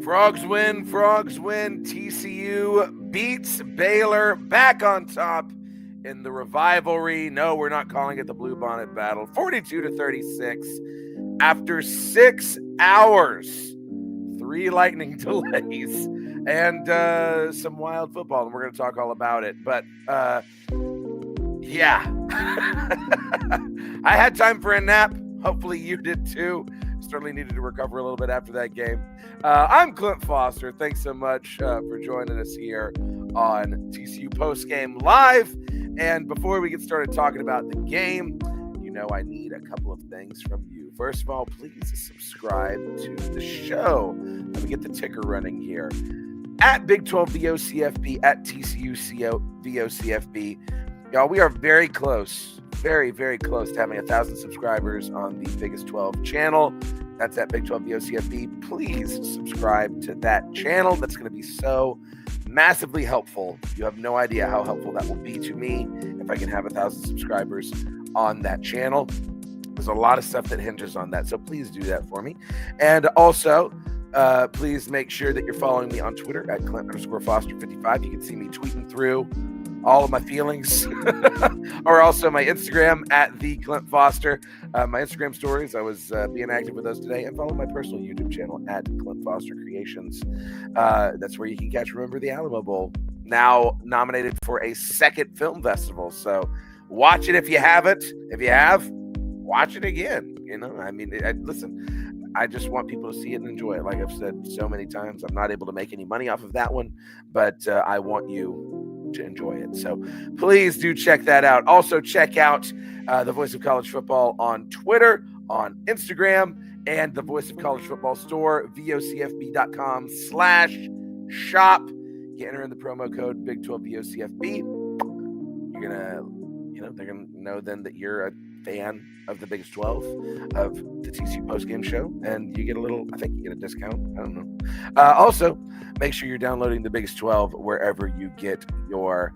Frogs win. TCU beats Baylor, back on top in the Revivalry. No, we're not calling it the Blue Bonnet Battle. 42-36 after 6 hours. 3 lightning delays and some wild football, and we're going to talk all about it. But yeah, I had time for a nap. Hopefully you did too. Certainly needed to recover a little bit after that game. I'm Clint Foster. Thanks so much for joining us here on TCU Postgame Live. And before we get started talking about the game, you know I need a couple of things from you. First of all, please subscribe to the show. Let me get the ticker running here. At Big 12 VOCFB, at TCU VOCFB. Y'all, we are very close, very, very close to having 1,000 subscribers on the Biggest 12 channel. That's at Big 12 VOCFB. Please subscribe to that channel. That's going to be so massively helpful. You have no idea how helpful that will be to me if I can have 1,000 subscribers on that channel. There's a lot of stuff that hinges on that, so please do that for me. And also, please make sure that you're following me on Twitter at Clint_Foster55. You can see me tweeting through all of my feelings, or also my Instagram at the Clint Foster. My Instagram stories, I was being active with those today, and follow my personal YouTube channel at Clint Foster Creations. That's where you can catch Remember the Alamo Bowl, now nominated for a second film festival. So watch it if you haven't. If you have, watch it again. You know, I mean, listen, I just want people to see it and enjoy it. Like I've said so many times, I'm not able to make any money off of that one, but I want you to enjoy it. So please do check that out. Also check out the Voice of College Football on Twitter, on Instagram, and the Voice of College Football store, vocfb.com/shop. You enter in the promo code Big 12 VOCFB. You're gonna, they're gonna know then that you're a fan of the Biggest 12, of the TCU postgame show, and you get I think you get a discount. I don't know. Also, make sure you're downloading the Biggest 12 wherever you get your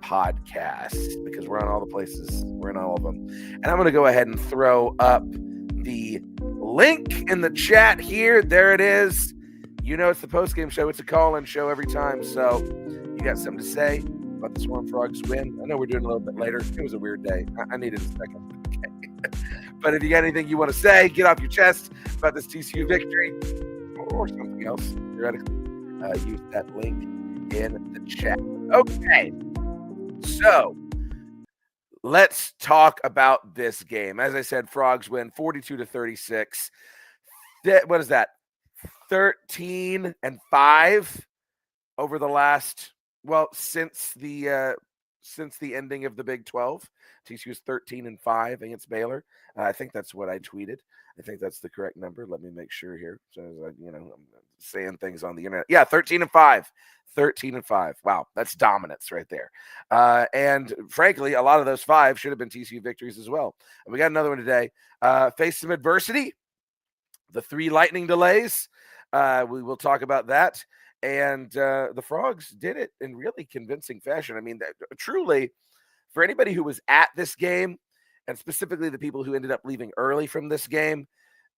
podcasts, because we're on all the places. We're in all of them. And I'm going to go ahead and throw up the link in the chat here. There it is. You know it's the postgame show. It's a call-in show every time. So you got something to say about the Swarm Frogs win? I know we're doing a little bit later. It was a weird day. I needed a second. Okay. But if you got anything you want to say, get off your chest about this TCU victory or something else, theoretically, use that link in the chat. Okay. So let's talk about this game. As I said, Frogs win 42-36. What is that? 13-5 over the last, since the ending of the Big 12. TCU is 13-5 against Baylor. I think that's what I tweeted. I think that's the correct number. Let me make sure here. So, I'm saying things on the internet. Yeah, 13-5. 13-5. Wow, that's dominance right there. And frankly, a lot of those 5 should have been TCU victories as well. And we got another one today. Faced some adversity. The 3 lightning delays. We will talk about that. And the Frogs did it in really convincing fashion. I mean, truly, for anybody who was at this game, and specifically the people who ended up leaving early from this game,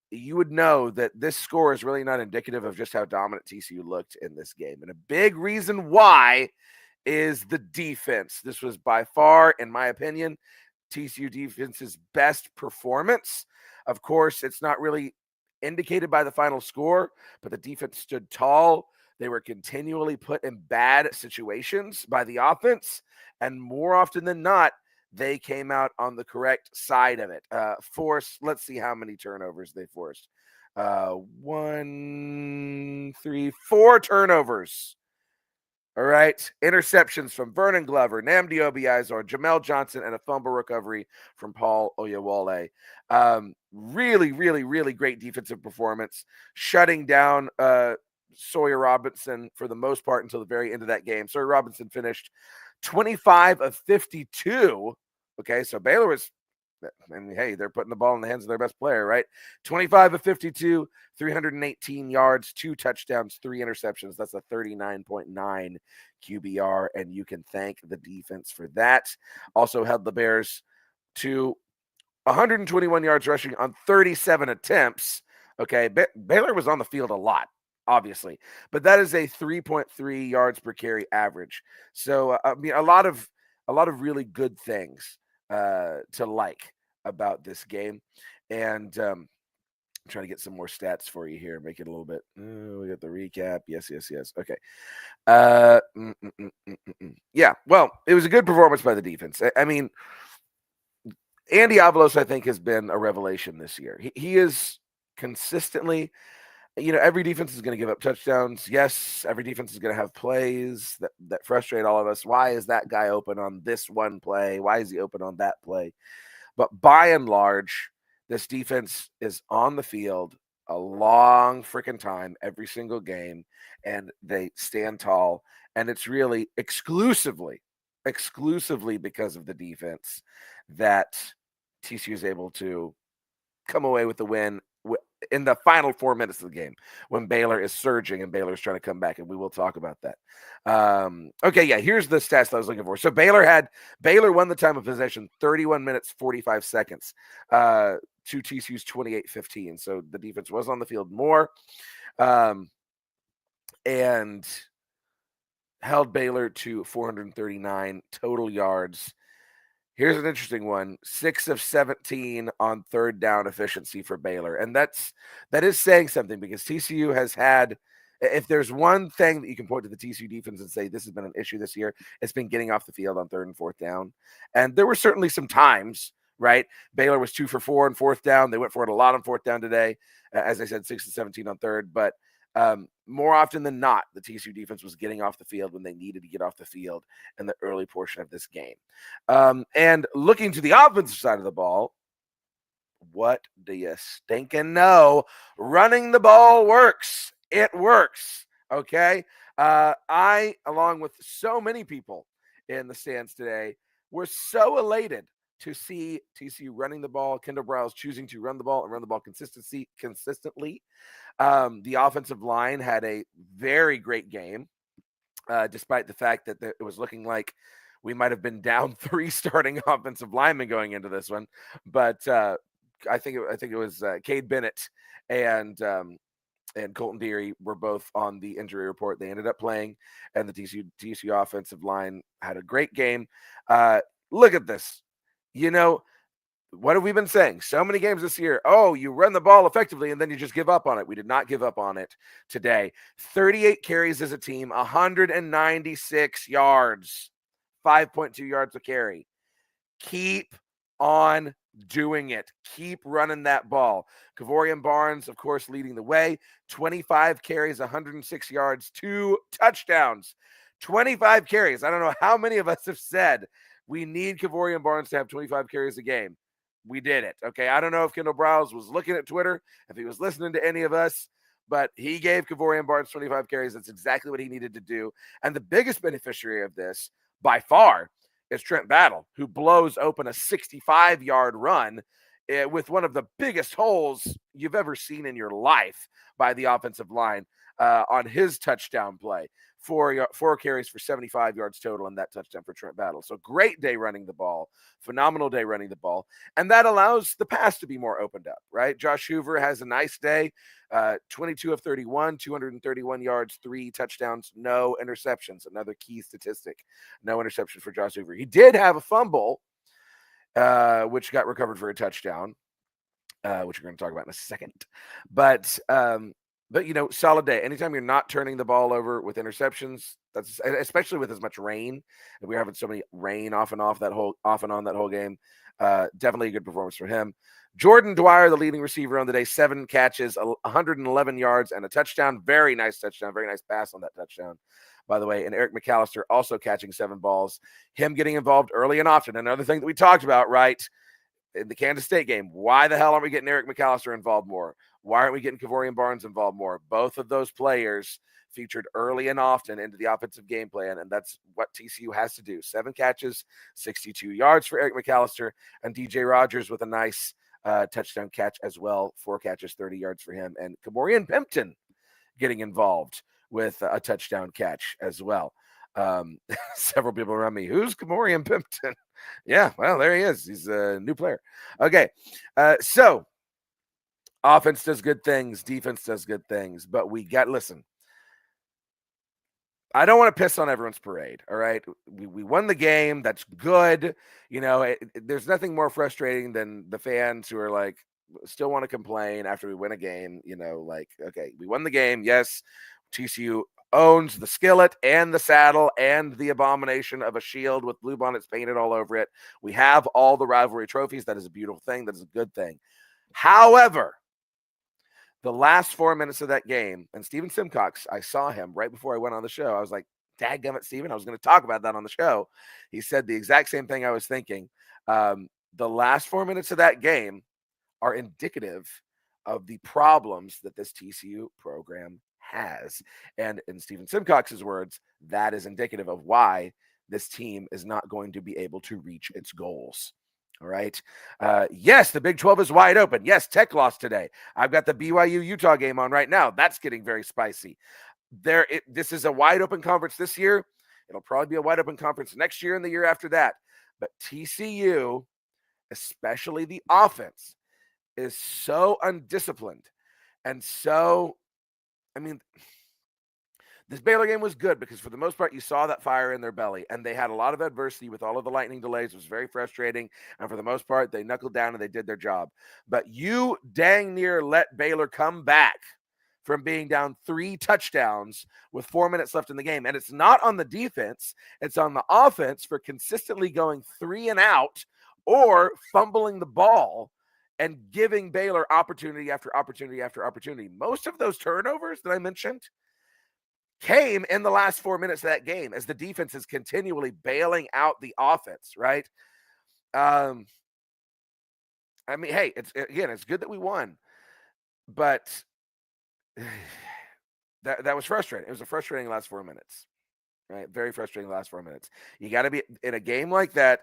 you would know that this score is really not indicative of just how dominant TCU looked in this game. And a big reason why is the defense. This was by far, in my opinion, TCU defense's best performance. Of course, it's not really indicated by the final score, but the defense stood tall. They were continually put in bad situations by the offense, and more often than not, they came out on the correct side of it. Let's see how many turnovers they forced. 4 turnovers. All right. Interceptions from Vernon Glover, Nnamdi Obiazor, Jamel Johnson, and a fumble recovery from Paul Oyewole. Really, really, really great defensive performance, shutting down Sawyer Robinson for the most part until the very end of that game. Sawyer Robinson finished 25 of 52. Okay, so Baylor was, and hey, they're putting the ball in the hands of their best player, right? 25 of 52, 318 yards, 2 touchdowns, 3 interceptions. That's a 39.9 QBR, and you can thank the defense for that. Also held the Bears to 121 yards rushing on 37 attempts. Okay, Baylor was on the field a lot. obviously, but that is a 3.3 yards per carry average. So I mean, a lot of really good things to like about this game, and I'm trying to get some more stats for you here, make it a little bit. We got the recap. Yes. Okay. Yeah. Well, it was a good performance by the defense. I mean, Andy Avalos, I think, has been a revelation this year. He is consistently, every defense is going to give up touchdowns. Yes, every defense is going to have plays that frustrate all of us. Why is that guy open on this one play? Why is he open on that play? But by and large, this defense is on the field a long freaking time every single game, and they stand tall. And it's really exclusively because of the defense that TCU is able to come away with the win in the final 4 minutes of the game when Baylor is surging and Baylor's trying to come back, and we will talk about that. Okay, yeah, here's the stats that I was looking for. So Baylor won the time of possession 31 minutes 45 seconds to TCU's 28-15. So the defense was on the field more and held Baylor to 439 total yards. Here's an interesting one: 6 of 17 on third down efficiency for Baylor. And that is saying something, because TCU has had, if there's one thing that you can point to the TCU defense and say this has been an issue this year, it's been getting off the field on third and fourth down. And there were certainly some times, right? Baylor was 2 for 4 on fourth down. They went for it a lot on fourth down today. As I said, 6 of 17 on third. But more often than not, the TCU defense was getting off the field when they needed to get off the field in the early portion of this game. And looking to the offensive side of the ball, what do you stinking know? Running the ball works. It works. Okay. I, along with so many people in the stands today, were so elated to see TCU running the ball. Kendall Briles choosing to run the ball and run the ball consistently. The offensive line had a very great game, despite the fact that it was looking like we might have been down 3 starting offensive linemen going into this one. But I think it was Cade Bennett and Colton Deary were both on the injury report. They ended up playing, and the TCU offensive line had a great game. Look at this. What have we been saying? So many games this year. Oh, you run the ball effectively and then you just give up on it. We did not give up on it today. 38 carries as a team, 196 yards, 5.2 yards a carry. Keep on doing it. Keep running that ball. Kavorian Barnes, of course, leading the way. 25 carries, 106 yards, 2 touchdowns. 25 carries. I don't know how many of us have said we need Kavorian Barnes to have 25 carries a game. We did it. Okay. I don't know if Kendall Briles was looking at Twitter, if he was listening to any of us, but he gave Kavorian Barnes 25 carries. That's exactly what he needed to do. And the biggest beneficiary of this, by far, is Trent Battle, who blows open a 65-yard run with one of the biggest holes you've ever seen in your life by the offensive line on his touchdown play. 4 carries for 75 yards total, and that touchdown for Trent Battle. So great day running the ball, phenomenal day running the ball. And that allows the pass to be more opened up, right? Josh Hoover has a nice day, 22 of 31, 231 yards, 3 touchdowns, no interceptions. Another key statistic, no interception for Josh Hoover. He did have a fumble, which got recovered for a touchdown, which we're going to talk about in a second. But solid day. Anytime you're not turning the ball over with interceptions, that's especially with as much rain, and we're having so many rain off and on that whole game. Definitely a good performance for him. Jordan Dwyer, the leading receiver on the day, 7 catches, 111 yards, and a touchdown. Very nice touchdown. Very nice pass on that touchdown, by the way. And Eric McAllister also catching 7 balls. Him getting involved early and often. Another thing that we talked about, right? In the Kansas State game, why the hell aren't we getting Eric McAllister involved more? Why aren't we getting Kavorian Barnes involved more? Both of those players featured early and often into the offensive game plan, and that's what TCU has to do. 7 catches, 62 yards for Eric McAllister, and DJ Rogers with a nice touchdown catch as well. 4 catches, 30 yards for him, and Kamorian Pimpton getting involved with a touchdown catch as well. Several people around me, who's Kamorian Pimpton? Yeah, well, there he is. He's a new player. Okay, so Offense does good things, defense does good things, but listen, I don't want to piss on everyone's parade. All right. We won the game. That's good. There's nothing more frustrating than the fans who are like, still want to complain after we win a game. Okay, we won the game. Yes. TCU owns the skillet and the saddle and the abomination of a shield with blue bonnets painted all over it. We have all the rivalry trophies. That is a beautiful thing. That is a good thing. However, the last 4 minutes of that game, and Steven Simcox, I saw him right before I went on the show. I was like, dadgummit, Steven, I was going to talk about that on the show. He said the exact same thing I was thinking. The last 4 minutes of that game are indicative of the problems that this TCU program has. And in Steven Simcox's words, that is indicative of why this team is not going to be able to reach its goals. All right. Yes, the Big 12 is wide open. Yes, Tech lost today. I've got the BYU Utah game on right now. That's getting very spicy. This is a wide open conference this year. It'll probably be a wide open conference next year and the year after that. But TCU, especially the offense, is so undisciplined. And so, this Baylor game was good because for the most part, you saw that fire in their belly, and they had a lot of adversity with all of the lightning delays. It was very frustrating. And for the most part, they knuckled down and they did their job. But you dang near let Baylor come back from being down 3 touchdowns with 4 minutes left in the game. And it's not on the defense. It's on the offense for consistently going 3 and out or fumbling the ball and giving Baylor opportunity after opportunity after opportunity. Most of those turnovers that I mentioned came in the last 4 minutes of that game as the defense is continually bailing out the offense, right? Hey, it's good that we won, but that was frustrating. It was a frustrating last 4 minutes, right? Very frustrating last 4 minutes. You got to be in a game like that.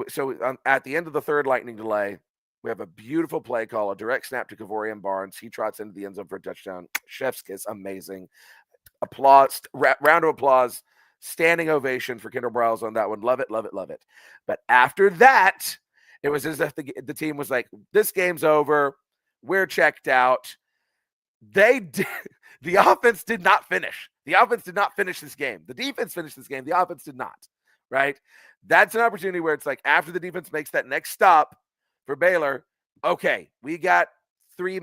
So at the end of the third lightning delay, we have a beautiful play call, a direct snap to Kavorian Barnes. He trots into the end zone for a touchdown. Chef's kiss, amazing. Applause, round of applause, standing ovation for Kendall Briles on that one. Love it, love it, love it. But after that, it was as if the team was like, this game's over. We're checked out. The offense did not finish. The offense did not finish this game. The defense finished this game. The offense did not, right? That's an opportunity where it's like after the defense makes that next stop for Baylor, okay, we got 3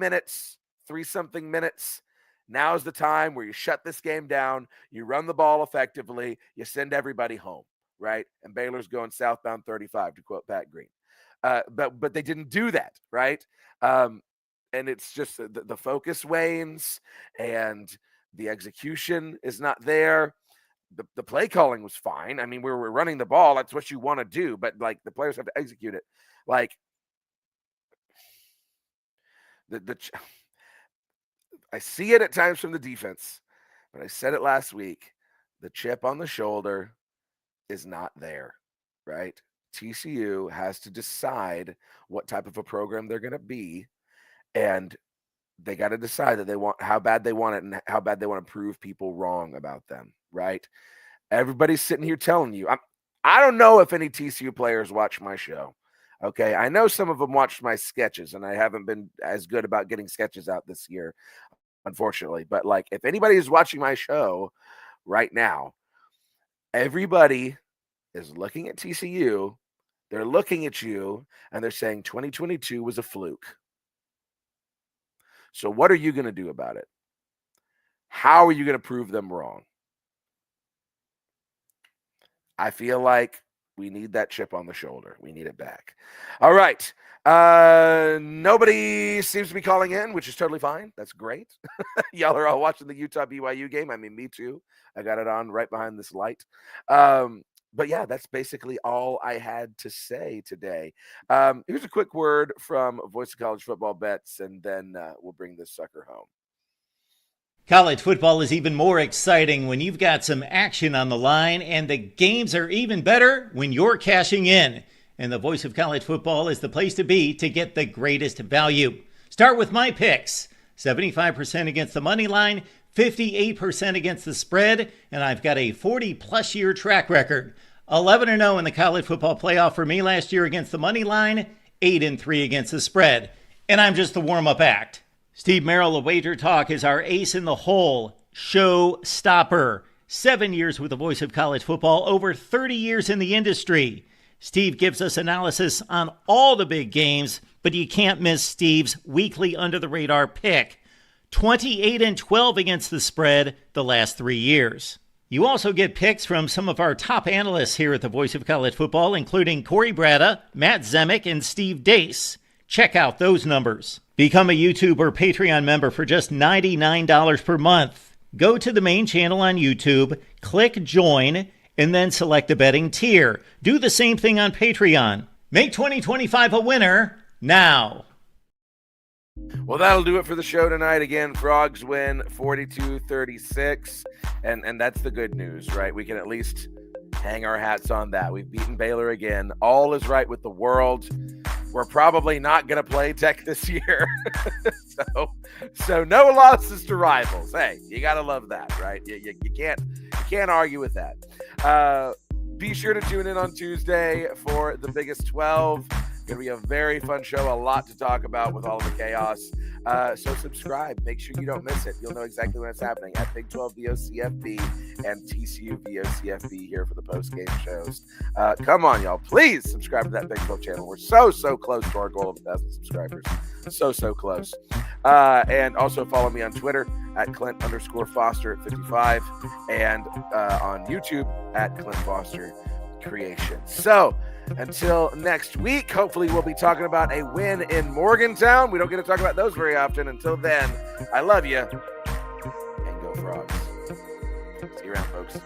something minutes. Now's the time where you shut this game down, you run the ball effectively, you send everybody home, right? And Baylor's going southbound 35, to quote Pat Green. But they didn't do that, right? And it's just the focus wanes and the execution is not there. The play calling was fine. We were running the ball. That's what you want to do, but like the players have to execute it. Like I see it at times from the defense, but I said it last week. The chip on the shoulder is not there, right? TCU has to decide what type of a program they're going to be, and they got to decide that how bad they want it and how bad they want to prove people wrong about them, right? Everybody's sitting here telling you. I don't know if any TCU players watch my show. Okay, I know some of them watched my sketches, and I haven't been as good about getting sketches out this year, unfortunately. But like, if anybody is watching my show right now, everybody is looking at TCU. They're looking at you, and they're saying 2022 was a fluke. So what are you going to do about it? How are you going to prove them wrong? I feel like we need that chip on the shoulder. We need it back. All right. Nobody seems to be calling in, which is totally fine. That's great. Y'all are all watching the Utah BYU game. Me too. I got it on right behind this light. But yeah, that's basically all I had to say today. Here's a quick word from Voice of College Football Bets, and then we'll bring this sucker home. College football is even more exciting when you've got some action on the line, and the games are even better when you're cashing in. And the Voice of College Football is the place to be to get the greatest value. Start with my picks. 75% against the money line, 58% against the spread, and I've got a 40-plus year track record. 11-0 in the college football playoff for me last year against the money line, 8-3 against the spread. And I'm just the warm-up act. Steve Merrill of Wager Talk is our ace in the hole, show stopper. 7 years with the voice of college football, over 30 years in the industry. Steve gives us analysis on all the big games, but you can't miss Steve's weekly under-the-radar pick. 28-12 against the spread the last 3 years. You also get picks from some of our top analysts here at the Voice of College Football, including Corey Bratta, Matt Zemek, and Steve Dace. Check out those numbers. Become a YouTube or Patreon member for just $99 per month. Go to the main channel on YouTube, click join, and then select the betting tier. Do the same thing on Patreon. Make 2025 a winner now. Well, that'll do it for the show tonight. Again, Frogs win 42-36, and that's the good news, right? We can at least hang our hats on that. We've beaten Baylor again. All is right with the world. We're probably not going to play Tech this year. so no losses to rivals. Hey, you got to love that, right? You can't argue with that. Be sure to tune in on Tuesday for the Biggest 12. Going to be a very fun show, a lot to talk about with all of the chaos. So subscribe. Make sure you don't miss it. You'll know exactly when it's happening at Big 12 VOCFB and TCU VOCFB here for the post-game shows. Come on, y'all. Please subscribe to that Big 12 channel. We're so close to our goal of 1,000 subscribers. So close. And also follow me on Twitter at Clint_Foster55 and on YouTube at Clint Foster Creation. So until next week, hopefully we'll be talking about a win in Morgantown. We don't get to talk about those very often. Until then, I love you, and go Frogs. See you around, folks.